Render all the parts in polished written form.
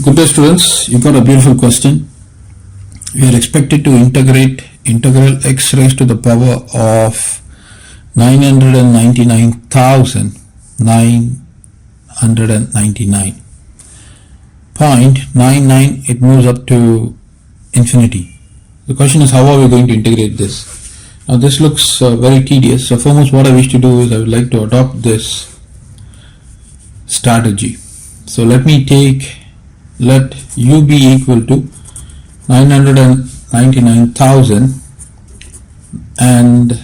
Good day, students. You got a beautiful question. We are expected to integrate integral x raised to the power of 999,999.99. It moves up to infinity. The question is, how are we going to integrate this? Now this looks very tedious. So foremost, what I wish to do is I would like to adopt this strategy. So let u be equal to 999,000 and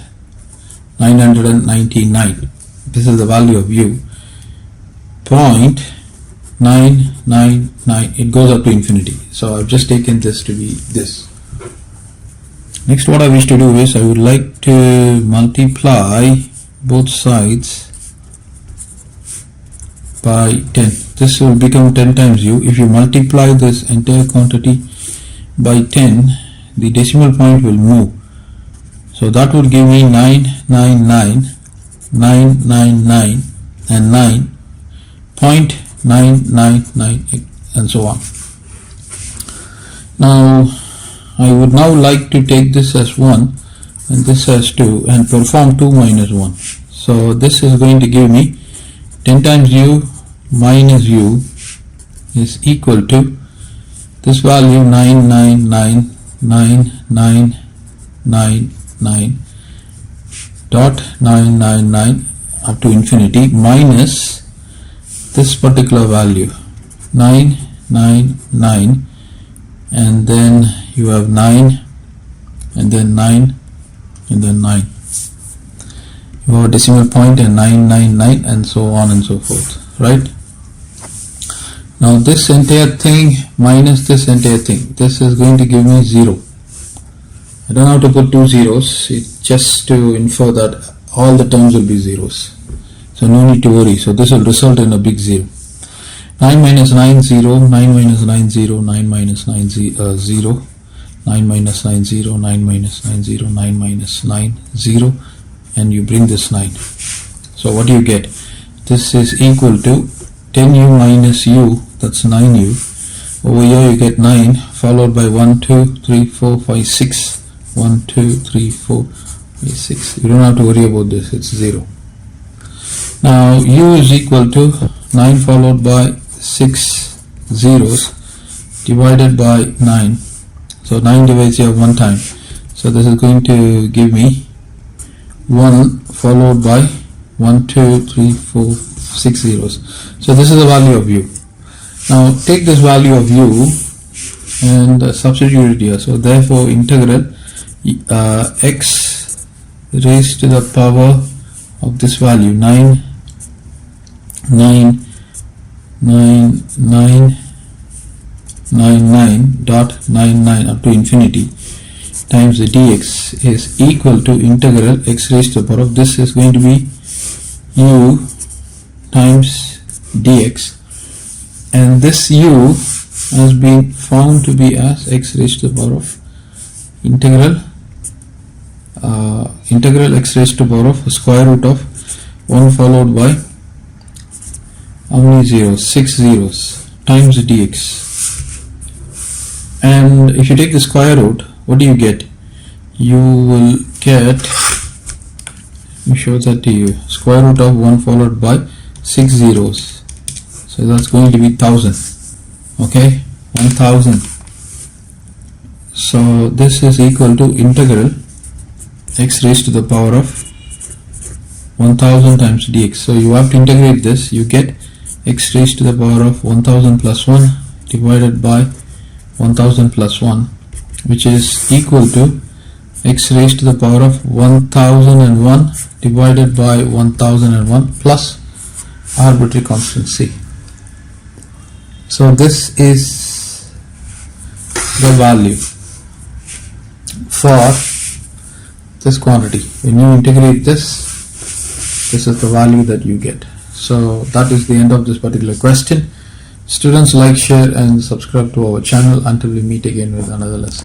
999. This is the value of u. 0.999. It goes up to infinity. So I've just taken this to be this. Next, what I wish to do is I would like to multiply both sides by 10. This will become 10 times u. If you multiply this entire quantity by 10, the decimal point will move. So that would give me 999, 999 and 9.999 and so on. Now I would now like to take this as 1 and this as 2 and perform 2 minus 1. So this is going to give me 10 times u minus u is equal to this value 999,999.999 up to infinity minus this particular value 999 and then you have 9 and then 9 and then 9. You have a decimal point and 999 and so on and so forth, right? Now this entire thing minus this entire thing, this is going to give me 0. I don't have to put 2 zeros, it's just to infer that all the terms will be zeros. So no need to worry. So this will result in a big 0. 9 minus 9 0, 9 minus 9 0, 9 minus 9 0, 9 minus 9 0, 9 minus 9 0, 9 minus 9 0, and you bring this 9. So what do you get? This is equal to 10u minus u, that's 9u. Over here you get 9 followed by 1, 2, 3, 4, 5, 6. 1, 2, 3, 4, 5, 6. You don't have to worry about this, it's 0. Now u is equal to 9 followed by 6 zeros divided by 9. So 9 divides here 1 time. So this is going to give me 1 followed by 1, 2, 3, 4, 6 zeros. So this is the value of u. Now take this value of u and substitute it here. So therefore integral x raised to the power of this value 999.99 up to infinity times the dx is equal to integral x raised to the power of this is going to be u times dx, and this u has been found to be as x raised to the power of integral x raised to the power of square root of 1 followed by how many zeros? 6 zeros times dx. And if you take the square root, what do you get? You will get, let me show that to you, square root of 1 followed by 6 zeros. So that's going to be 1000. Okay, 1000. So this is equal to integral x raised to the power of 1000 times dx. So you have to integrate this. You get x raised to the power of 1000 plus 1 divided by 1000 plus 1, which is equal to x raised to the power of 1001 divided by 1001 plus arbitrary constant c. So this is the value for this quantity. When you integrate this, this is the value that you get. So that is the end of this particular question. Students, like, share and subscribe to our channel until we meet again with another lesson.